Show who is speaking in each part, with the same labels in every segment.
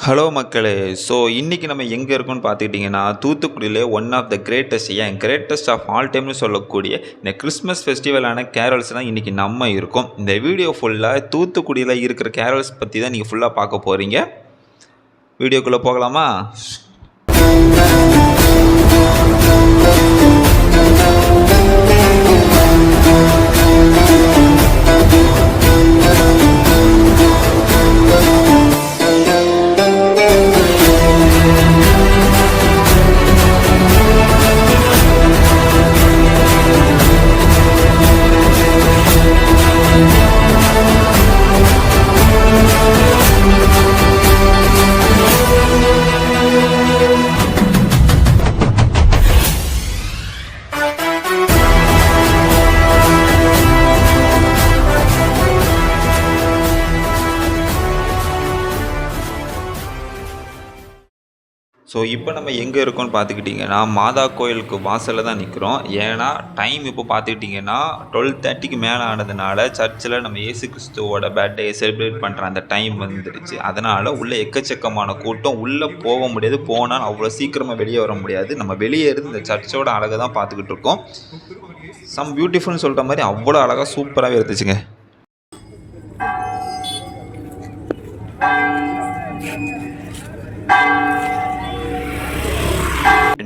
Speaker 1: Hello மக்களே! So இன்னைக்கு நம்ம எங்கே இருக்கோம்னு பார்த்துக்கிட்டிங்கன்னா, தூத்துக்குடியிலே one of the greatest of all டைம்னு சொல்லக்கூடிய இந்த கிறிஸ்மஸ் ஃபெஸ்டிவலான கேரல்ஸ் தான் இன்றைக்கி நம்ம இருக்கோம். இந்த வீடியோ ஃபுல்லாக தூத்துக்குடியில் இருக்கிற கேரல்ஸ் பற்றி தான் நீங்கள் ஃபுல்லாக பார்க்க போகிறீங்க. வீடியோக்குள்ளே போகலாமா? ஸோ இப்போ நம்ம எங்கே இருக்கோம்னு பார்த்துக்கிட்டிங்கன்னா, மாதா கோயிலுக்கு வாசலில் தான் நிற்கிறோம். ஏன்னா டைம் இப்போ பார்த்துக்கிட்டிங்கன்னா 12:30க்கு மேலே ஆனதுனால சர்ச்சில் நம்ம இயேசு கிறிஸ்துவோட பர்த்டே செலிப்ரேட் பண்ணுற அந்த டைம் வந்துடுச்சு. அதனால் உள்ளே எக்கச்சக்கமான கூட்டம், உள்ளே போக முடியாது. போனால் அவ்வளோ சீக்கிரமாக வெளியே வர முடியாது. நம்ம வெளியே இருந்து இந்த சர்ச்சோட அழகை தான் பார்த்துக்கிட்டு இருக்கோம். சம் பியூட்டிஃபுல்னு சொல்கிற மாதிரி அவ்வளோ அழகாக சூப்பராகவே இருந்துச்சுங்க.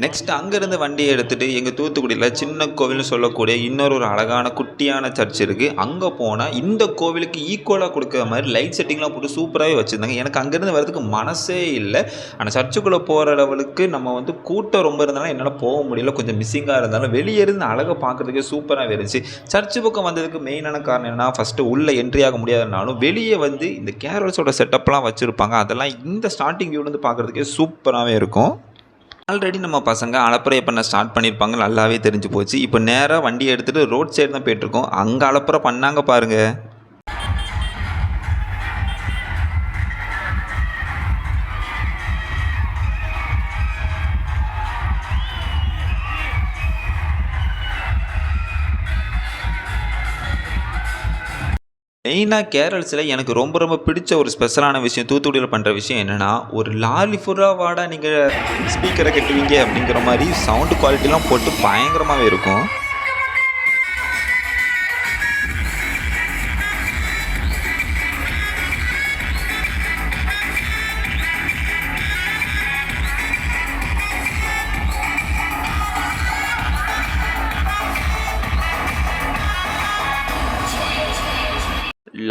Speaker 1: நெக்ஸ்ட் அங்கேருந்து வண்டியை எடுத்துகிட்டு எங்கள் தூத்துக்குடியில் சின்ன கோவில்னு சொல்லக்கூடிய இன்னொரு அழகான குட்டியான சர்ச் இருக்குது. அங்கே போனால் இந்த கோவிலுக்கு ஈக்குவலாக கொடுக்குற மாதிரி லைட் செட்டிங்லாம் போட்டு சூப்பராகவே வச்சுருந்தாங்க. எனக்கு அங்கேருந்து வரதுக்கு மனசே இல்லை. ஆனால் சர்ச்சுக்குள்ளே போகிற லெவலுக்கு நம்ம கூட்டம் ரொம்ப இருந்தாலும் என்னால் போக முடியல. கொஞ்சம் மிஸ்ஸிங்காக இருந்தாலும் வெளியே இருந்து அழகாக பார்க்குறதுக்கே சூப்பராகவே இருந்துச்சு. சர்ச்சு பக்கம் வந்ததுக்கு மெயினான காரணம் என்னன்னா, ஃபஸ்ட்டு உள்ளே என்ட்ரி ஆக முடியாதுனாலும் வெளியே இந்த கேரல்ஸோட செட்டப்லாம் வச்சுருப்பாங்க. அதெல்லாம் இந்த ஸ்டார்டிங் வியூலேருந்து பார்க்குறதுக்கே சூப்பராகவே இருக்கும். ஆல்ரெடி நம்ம பசங்க அலப்பறை பண்ண ஸ்டார்ட் பண்ணியிருப்பாங்க, நல்லாவே தெரிஞ்சு போச்சு. இப்போ நேராக வண்டியை எடுத்துகிட்டு ரோட் சைடு தான் போயிட்டுருக்கோம். அங்கே அலப்பறை பண்ணாங்க பாருங்கள். மெயினாக கேரல்ஸில் எனக்கு ரொம்ப பிடிச்ச ஒரு ஸ்பெஷலான விஷயம், தூத்துக்குடியில் பண்ணுற விஷயம் என்னென்னா, ஒரு லாரி ஃபுல்லாக வாடா நீங்கள் ஸ்பீக்கரை கட்டுவீங்க அப்படிங்கிற மாதிரி சவுண்டு குவாலிட்டிலாம் போட்டு பயங்கரமாகவே இருக்கும்.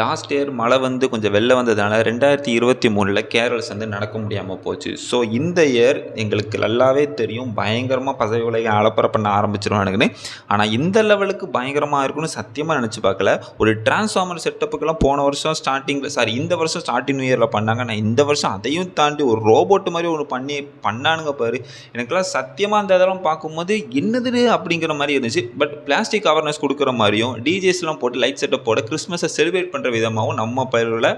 Speaker 1: லாஸ்ட் இயர் மழை கொஞ்சம் வெள்ளம் வந்ததுனால 2023 கேரல்ஸ் நடக்க முடியாமல் போச்சு. ஸோ இந்த இயர் எங்களுக்கு நல்லாவே தெரியும் பயங்கரமாக பதவி விலகி அலப்பறை பண்ண ஆரம்பிச்சிருவானுங்கன்னு. ஆனால் இந்த லெவலுக்கு பயங்கரமாக இருக்குன்னு சத்தியமாக நினச்சி பார்க்கல. ஒரு டிரான்ஸ்ஃபார்மர் செட்டப்புக்கெல்லாம் போன வருஷம் இந்த வருஷம் ஸ்டார்டிங் நியூ இயரில் பண்ணாங்க. நான் இந்த வருஷம் அதையும் தாண்டி ஒரு ரோபோட் மாதிரி ஒன்று பண்ணானுங்க பாரு. எனக்கெல்லாம் சத்தியமாக அந்த இதெல்லாம் பார்க்கும்போது என்னது அப்படிங்கிற மாதிரி இருந்துச்சு. பட் பிளாஸ்டிக் அவேர்னஸ் கொடுக்குற மாதிரியும் டிஜேஸ்லாம் போட்டு லைட் செட்டப் போட கிறிஸ்மஸை செலிப்ரேட் பண்ணுற விதமாகவும் நம்ம பயிர்களை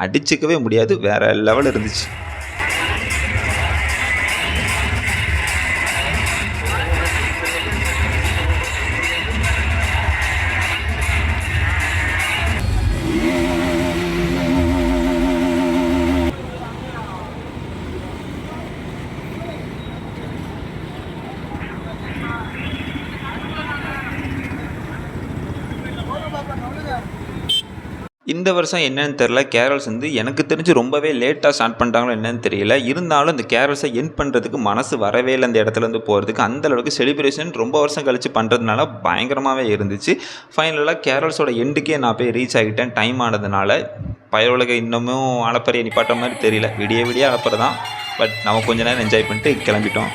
Speaker 1: அடிச்சுக்கவே முடியாது. வேற லெவல் இருந்துச்சு. இந்த வருஷம் என்னன்னு தெரில, கேரல்ஸ் எனக்கு தெரிஞ்சு ரொம்பவே லேட்டாக ஸ்டார்ட் பண்ணிட்டாங்களோ என்னன்னு தெரியல. இருந்தாலும் இந்த கேரல்ஸை எண்ட் பண்ணுறதுக்கு மனசு வரவே இல்லை. அந்த இடத்துலேருந்து போகிறதுக்கு அந்தளவுக்கு செலிப்ரேஷன் ரொம்ப வருஷம் கழித்து பண்ணுறதுனால பயங்கரமாகவே இருந்துச்சு. ஃபைனலாக கேரல்ஸோட எண்டுக்கே நான் போய் ரீச் ஆகிட்டேன். டைம் ஆனதுனால பயலுலக இன்னமும் அலப்பறையை நிப்பாட்ட மாதிரி தெரியல. விடிய அலப்பறை தான். பட் நம்ம கொஞ்ச நேரம் என்ஜாய் பண்ணிட்டு கிளம்பிட்டோம்.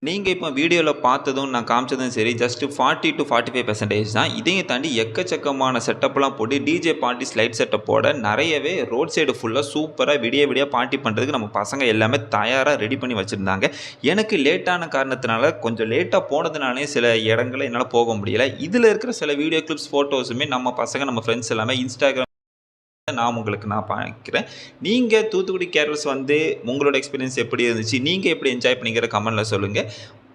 Speaker 1: நீங்கள் இப்போ வீடியோவில் பார்த்ததும் நான் காமிச்சதும் சரி, ஜஸ்ட்டு 40 to 45% தான். இதையும் தாண்டி எக்கச்சக்கமான செட்டப்லாம் போட்டு டிஜே பார்ட்டி ஸ்லைட் செட்டப்போட நிறையவே ரோட் சைடு ஃபுல்லாக சூப்பராக விடிய பார்ட்டி பண்ணுறதுக்கு நம்ம பசங்க எல்லாமே தயாராக ரெடி பண்ணி வச்சுருந்தாங்க. எனக்கு லேட்டான காரணத்தினால கொஞ்சம் லேட்டாக போனதுனாலே சில இடங்களை என்னால் போக முடியலை. இதில் இருக்கிற சில வீடியோ கிளிப்ஸ் ஃபோட்டோஸுமே நம்ம பசங்க நம்ம ஃப்ரெண்ட்ஸ் எல்லாமே இன்ஸ்டாகிராம் நான் பார்க்கிறேன். நீங்கள் தூத்துக்குடி கேரல்ஸ் உங்களோட எக்ஸ்பீரியன்ஸ் எப்படி இருந்துச்சு, நீங்கள் எப்படி என்ஜாய் பண்ணிக்கிற கமெண்ட்டில் சொல்லுங்கள்.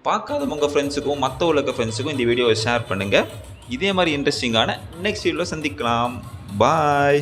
Speaker 1: பார்க்காதவங்க உங்கள் ஃப்ரெண்ட்ஸுக்கும் மற்ற உலக ஃப்ரெண்ட்ஸுக்கும் இந்த வீடியோவை ஷேர் பண்ணுங்கள். இதே மாதிரி இன்ட்ரெஸ்டிங்கான நெக்ஸ்ட் வீடியோவில் சந்திக்கலாம். பாய்.